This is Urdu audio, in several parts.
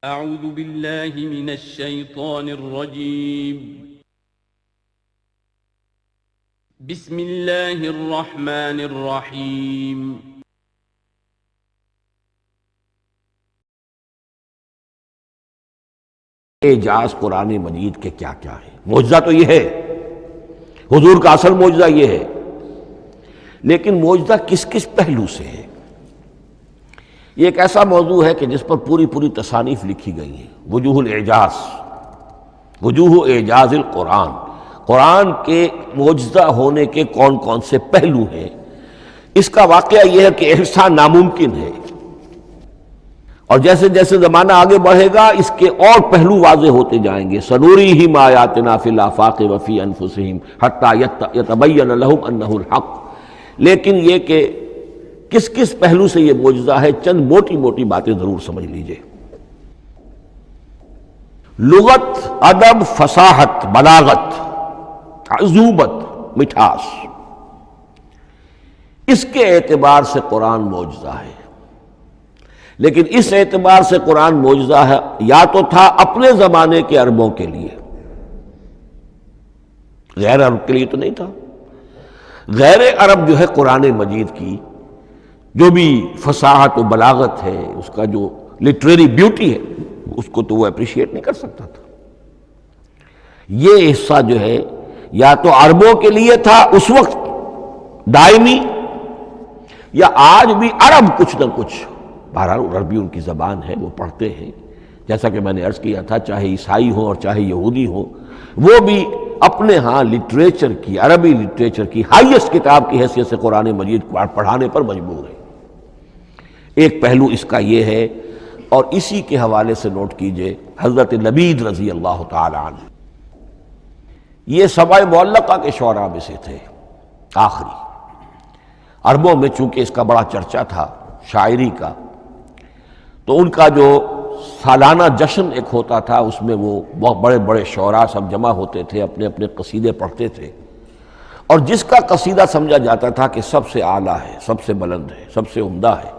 اعوذ باللہ من الشیطان الرجیم بسم اللہ الرحمن الرحیم اعجاز قرآن مجید کے کیا کیا ہے؟ معجزہ تو یہ ہے، حضور کا اصل معجزہ یہ ہے، لیکن معجزہ کس کس پہلو سے ہے؟ یہ ایک ایسا موضوع ہے کہ جس پر پوری تصانیف لکھی گئی ہیں۔ وجوہ الاعجاز، وجوہ اعجاز القرآن، قرآن کے معجزہ ہونے کے کون کون سے پہلو ہیں۔ اس کا واقعہ یہ ہے کہ احسان ناممکن ہے، اور جیسے جیسے زمانہ آگے بڑھے گا اس کے اور پہلو واضح ہوتے جائیں گے۔ سنوریہم آیاتنا فی الآفاق وفی انفسہم حتی یتبین لہم انہ الحق۔ لیکن یہ کہ کس کس پہلو سے یہ معجزہ ہے، چند موٹی موٹی باتیں ضرور سمجھ لیجئے۔ لغت، ادب، فصاحت، بلاغت، عذوبت، مٹھاس، اس کے اعتبار سے قرآن معجزہ ہے۔ لیکن اس اعتبار سے قرآن معجزہ ہے یا تو تھا اپنے زمانے کے عربوں کے لیے، غیر عرب کے لیے تو نہیں تھا۔ غیر عرب جو ہے قرآن مجید کی جو بھی فصاحت و بلاغت ہے، اس کا جو لٹریری بیوٹی ہے، اس کو تو وہ اپریشیٹ نہیں کر سکتا تھا۔ یہ حصہ جو ہے یا تو عربوں کے لیے تھا اس وقت دائمی، یا آج بھی عرب کچھ نہ کچھ، بہرحال عربی ان کی زبان ہے، وہ پڑھتے ہیں، جیسا کہ میں نے عرض کیا تھا، چاہے عیسائی ہوں اور چاہے یہودی ہوں، وہ بھی اپنے ہاں لٹریچر کی، عربی لٹریچر کی ہائیسٹ کتاب کی حیثیت سے قرآن مجید پڑھانے پر مجبور ہے۔ ایک پہلو اس کا یہ ہے، اور اسی کے حوالے سے نوٹ کیجئے حضرت لبید رضی اللہ تعالی عنہ، یہ سبع معلقہ کے شعراء میں سے تھے آخری۔ عربوں میں چونکہ اس کا بڑا چرچا تھا شاعری کا، تو ان کا جو سالانہ جشن ایک ہوتا تھا، اس میں وہ بہت بڑے بڑے شعراء سب جمع ہوتے تھے، اپنے اپنے قصیدے پڑھتے تھے، اور جس کا قصیدہ سمجھا جاتا تھا کہ سب سے اعلیٰ ہے، سب سے بلند ہے، سب سے عمدہ ہے،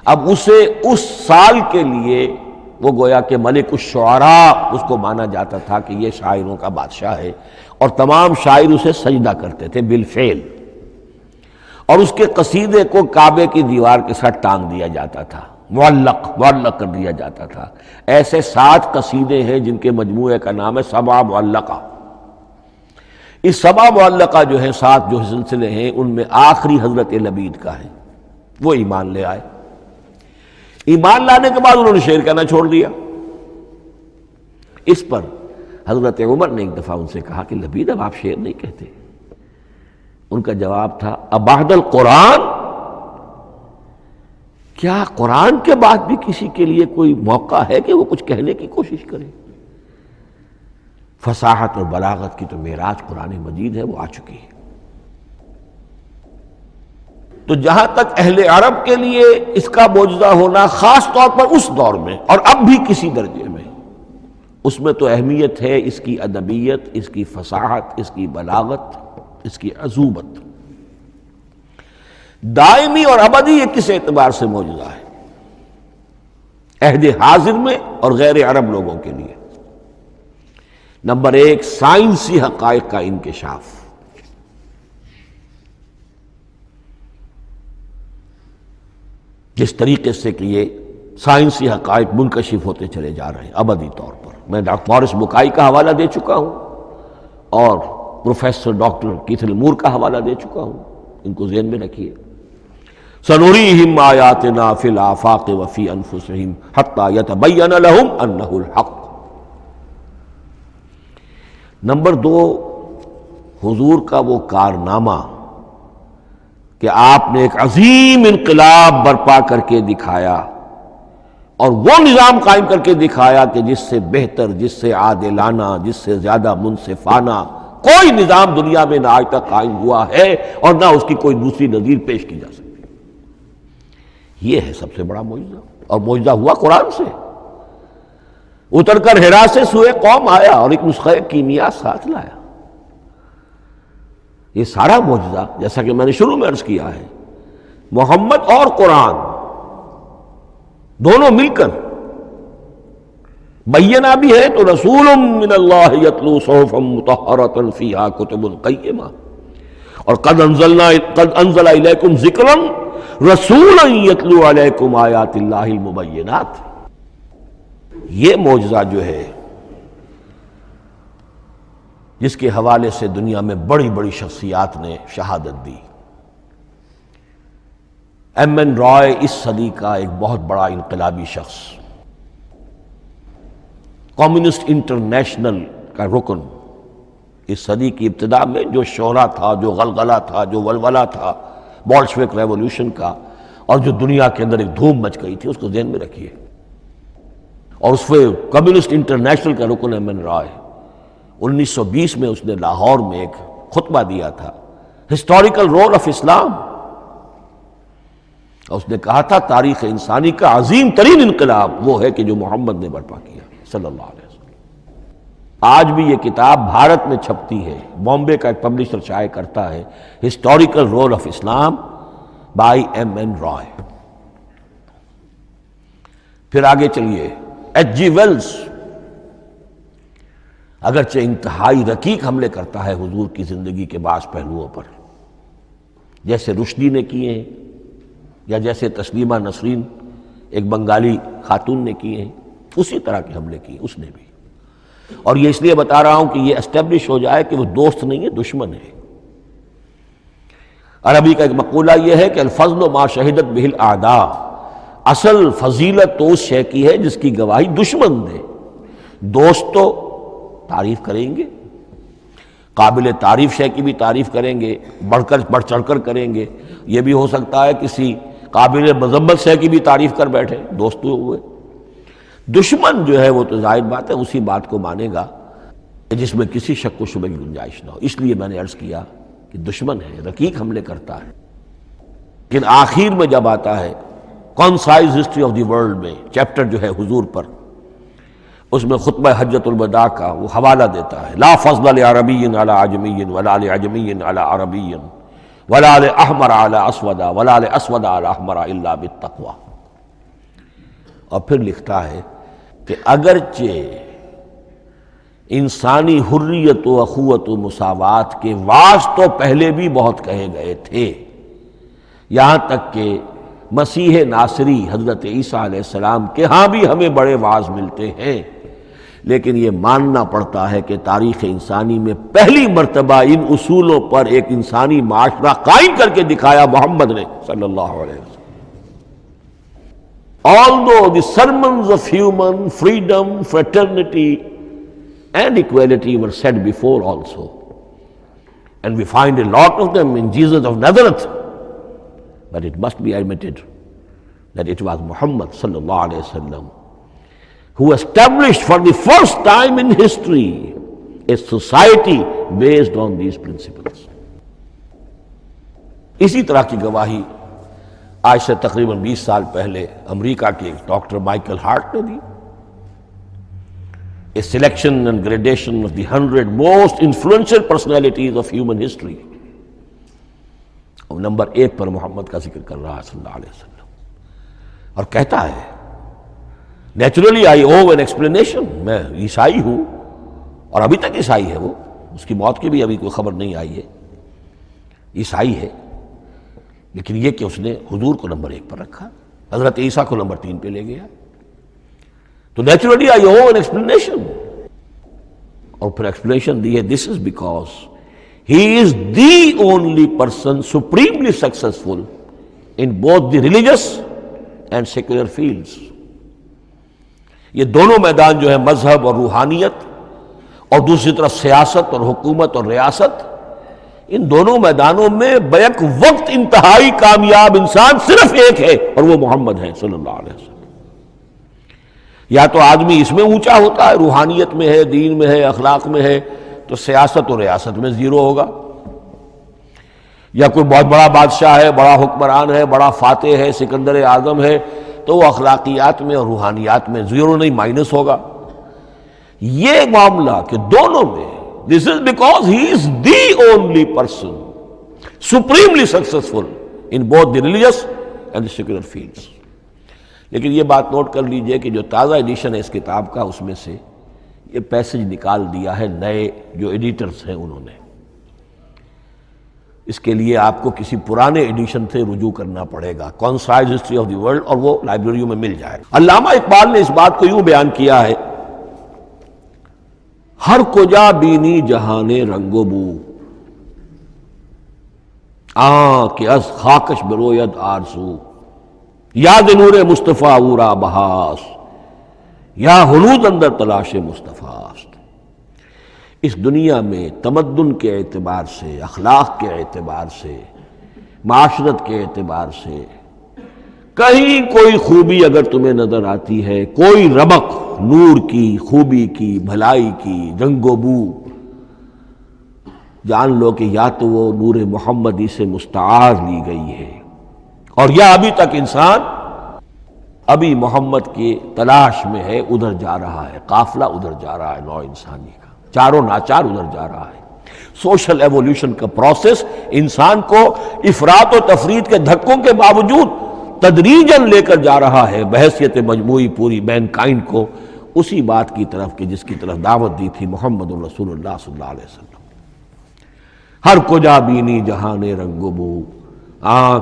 اب اسے اس سال کے لیے وہ گویا کہ ملک الشعراء اس کو مانا جاتا تھا کہ یہ شاعروں کا بادشاہ ہے، اور تمام شاعر اسے سجدہ کرتے تھے بالفعل، اور اس کے قصیدے کو کعبے کی دیوار کے ساتھ ٹانگ دیا جاتا تھا، معلق کر دیا جاتا تھا۔ ایسے 7 قصیدے ہیں جن کے مجموعے کا نام ہے سبع معلقہ۔ اس سبع معلقہ جو ہے 7 جو سلسلے ہیں، ان میں آخری حضرت لبید کا ہے۔ وہ ایمان لے آئے، ایمان لانے کے بعد انہوں نے شعر کہنا چھوڑ دیا۔ اس پر حضرت عمر نے ایک دفعہ ان سے کہا کہ لبید اب آپ شعر نہیں کہتے۔ ان کا جواب تھا ابعد القرآن، کیا قرآن کے بعد بھی کسی کے لیے کوئی موقع ہے کہ وہ کچھ کہنے کی کوشش کرے؟ فصاحت اور بلاغت کی تو معراج قرآن مجید ہے، وہ آ چکی ہے۔ تو جہاں تک اہل عرب کے لیے اس کا معجزہ ہونا خاص طور پر اس دور میں، اور اب بھی کسی درجے میں، اس میں تو اہمیت ہے اس کی ادبیت، اس کی فصاحت، اس کی بلاغت، اس کی عذوبت۔ دائمی اور ابدی یہ کس اعتبار سے معجزہ ہے؟ عہد حاضر میں اور غیر عرب لوگوں کے لیے۔ نمبر 1، سائنسی حقائق کا انکشاف۔ جس طریقے سے کہ یہ سائنسی حقائق منکشف ہوتے چلے جا رہے ہیں ابدی طور پر، میں ڈاکٹر مورس بکائی کا حوالہ دے چکا ہوں، اور پروفیسر ڈاکٹر کیتھل مور کا حوالہ دے چکا ہوں، ان کو ذہن میں رکھیے۔ سنوریہم آیاتنا فی الآفاق وفی انفسہم حتی یتبین لہم انہ الحق۔ نمبر 2، حضور کا وہ کارنامہ کہ آپ نے ایک عظیم انقلاب برپا کر کے دکھایا، اور وہ نظام قائم کر کے دکھایا کہ جس سے بہتر، جس سے عادلانہ، جس سے زیادہ منصفانہ کوئی نظام دنیا میں نہ آج تک قائم ہوا ہے، اور نہ اس کی کوئی دوسری نظیر پیش کی جا سکتی۔ یہ ہے سب سے بڑا معجزہ، اور معجزہ ہوا قرآن سے۔ اتر کر حرا سے سوئے قوم آیا اور ایک نسخہ کیمیا ساتھ لایا۔ یہ سارا معجزہ، جیسا کہ میں نے شروع میں عرض کیا ہے، محمد اور قرآن دونوں مل کر بینہ بھی ہے تو رسول من اللہ یتلو صحفا مطہرۃ فیہا کتب قیمہ، اور قد انزل الیکم ذکرا رسولا یتلو علیکم آیات اللہ المبینات۔ یہ معجزہ جو ہے جس کے حوالے سے دنیا میں بڑی بڑی شخصیات نے شہادت دی، ایم این رائے اس صدی کا ایک بہت بڑا انقلابی شخص، کمیونسٹ انٹرنیشنل کا رکن، اس صدی کی ابتدا میں جو شعلہ تھا، جو غلغلہ تھا، جو ولولہ تھا بولشوک ریولوشن کا، اور جو دنیا کے اندر ایک دھوم مچ گئی تھی، اس کو ذہن میں رکھیے۔ اور اس پہ کمیونسٹ انٹرنیشنل کا رکن ایم این رائے، 1920 میں اس نے لاہور میں ایک خطبہ دیا تھا، ہسٹوریکل رول آف اسلام، اور اس نے کہا تھا تاریخ انسانی کا عظیم ترین انقلاب وہ ہے کہ جو محمد نے برپا کیا صلی اللہ علیہ وسلم۔ آج بھی یہ کتاب بھارت میں چھپتی ہے، بامبے کا ایک پبلشر شائع کرتا ہے، historical role of Islam by M N Roy. پھر آگے چلیے، ایچ جی ویلز اگرچہ انتہائی رقیق حملے کرتا ہے حضور کی زندگی کے بعض پہلوؤں پر، جیسے رشدی نے کیے ہیں، یا جیسے تسلیمہ نسرین ایک بنگالی خاتون نے کیے ہیں، اسی طرح کے حملے کیے اس نے بھی۔ اور یہ اس لیے بتا رہا ہوں کہ یہ اسٹیبلش ہو جائے کہ وہ دوست نہیں ہے، دشمن ہے۔ عربی کا ایک مقولہ یہ ہے کہ الفضل ما شہدت بہ الاعداء، اصل فضیلت تو اس شے کی ہے جس کی گواہی دشمن دے۔ دوست تو تعریف کریں گے، قابل تعریف شے کی بھی تعریف کریں گے، بڑھ چڑھ کر کریں گے۔ یہ بھی ہو سکتا ہے کسی قابل مذمت شے کی بھی تعریف کر بیٹھے، دوست تو ہوئے۔ دشمن جو ہے وہ تو ظاہر بات ہے اسی بات کو مانے گا جس میں کسی شک و شبہ کی گنجائش نہ ہو۔ اس لیے میں نے عرض کیا کہ دشمن ہے، رقیق حملے کرتا ہے، لیکن آخر میں جب آتا ہے concise history of the world میں چیپٹر جو ہے حضور پر، اس میں خطبہ حجۃ الوداع کا وہ حوالہ دیتا ہے، لا فضل لعربی علی عجمی ولا لعجمی علی عربی ولا لأحمر علی اسود ولا لأسود علی احمر الا بالتقوی۔ اور پھر لکھتا ہے کہ اگرچہ انسانی حریت و اخوت و مساوات کے واعظ تو پہلے بھی بہت کہے گئے تھے، یہاں تک کہ مسیح ناصری حضرت عیسیٰ علیہ السلام کے ہاں بھی ہمیں بڑے واعظ ملتے ہیں، لیکن یہ ماننا پڑتا ہے کہ تاریخ انسانی میں پہلی مرتبہ ان اصولوں پر ایک انسانی معاشرہ قائم کر کے دکھایا محمد نے صلی اللہ علیہ وسلم۔ Although the sermons of human freedom, fraternity and equality were said before also, and we find a lot of them in Jesus of Nazareth, but it must be admitted that it was Muhammad sallallahu alayhi wasallam who established for the first time in history a society based on these principles. اسی طرح کی گواہی آج سے تقریباً 20 سال پہلے امریکہ کے ڈاکٹر مائیکل ہارٹ نے دی، a selection and gradation of the 100 most influential personalities of human history. اور نمبر 1 پر محمد کا ذکر کر رہا ہے صلی اللہ علیہ وسلم، اور کہتا ہے naturally I owe an explanation, میں عیسائی ہوں اور ابھی تک عیسائی ہے وہ، اس کی موت کی بھی ابھی کوئی خبر نہیں آئی ہے، عیسائی ہے، لیکن یہ کہ اس نے حضور کو نمبر 1 پر رکھا، حضرت عیسیٰ کو نمبر 3 پہ لے گیا، تو naturally I owe an explanation. اور پھر ایکسپلینیشن دی ہے، this is because he is the only person supremely successful in both the religious and secular fields. یہ دونوں میدان جو ہے مذہب اور روحانیت، اور دوسری طرف سیاست اور حکومت اور ریاست، ان دونوں میدانوں میں بیک وقت انتہائی کامیاب انسان صرف ایک ہے، اور وہ محمد ہے صلی اللہ علیہ وسلم۔ یا تو آدمی اس میں اونچا ہوتا ہے، روحانیت میں ہے، دین میں ہے، اخلاق میں ہے، تو سیاست اور ریاست میں زیرو ہوگا، یا کوئی بہت بڑا بادشاہ ہے، بڑا حکمران ہے، بڑا فاتح ہے، سکندر اعظم ہے، تو وہ اخلاقیات میں اور روحانیات میں زیرو نہیں، مائنس ہوگا۔ یہ معاملہ کہ دونوں میں، this is because he is the only person supremely successful in both the religious and the secular fields. لیکن یہ بات نوٹ کر لیجئے کہ جو تازہ ایڈیشن ہے اس کتاب کا، اس میں سے یہ پیسج نکال دیا ہے نئے جو ایڈیٹرز ہیں انہوں نے۔ اس کے لیے آپ کو کسی پرانے ایڈیشن سے رجوع کرنا پڑے گا، concise history of the world, اور وہ لائبریریوں میں مل جائے گا۔ علامہ اقبال نے اس بات کو یوں بیان کیا ہے: ہر کجا بینی جہان رنگ و بو، کہ از خاکش بروید آرزو، یاد نور مصطفیٰ اورا بہاس، یا ہنود اندر تلاش مصطفیٰ است۔ اس دنیا میں تمدن کے اعتبار سے، اخلاق کے اعتبار سے، معاشرت کے اعتبار سے کہیں کوئی خوبی اگر تمہیں نظر آتی ہے، کوئی رمق نور کی، خوبی کی، بھلائی کی، رنگ و بو، جان لو کہ یا تو وہ نور محمدی سے مستعار لی گئی ہے، اور یا ابھی تک انسان ابھی محمد کی تلاش میں ہے، ادھر جا رہا ہے، قافلہ ادھر جا رہا ہے، نوع انسانی کا چاروں ناچار ادھر جا رہا ہے۔ سوشل ایوولوشن کا پروسیس انسان کو افراط و تفریط کے دھکوں کے باوجود تدریجاً لے کر جا رہا ہے بحیثیت مجموعی پوری مین کائنڈ کو اسی بات کی طرف کہ جس کی طرف دعوت دی تھی محمد رسول اللہ صلی اللہ علیہ وسلم۔ ہر کجا بینی جہان رنگ و بو،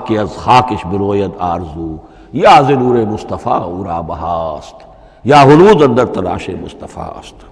کہ از خاکش بروید آرزو، یا ز نور مصطفیٰ اورا بہاست، یا ہنود اندر تلاش مصطفیٰ است۔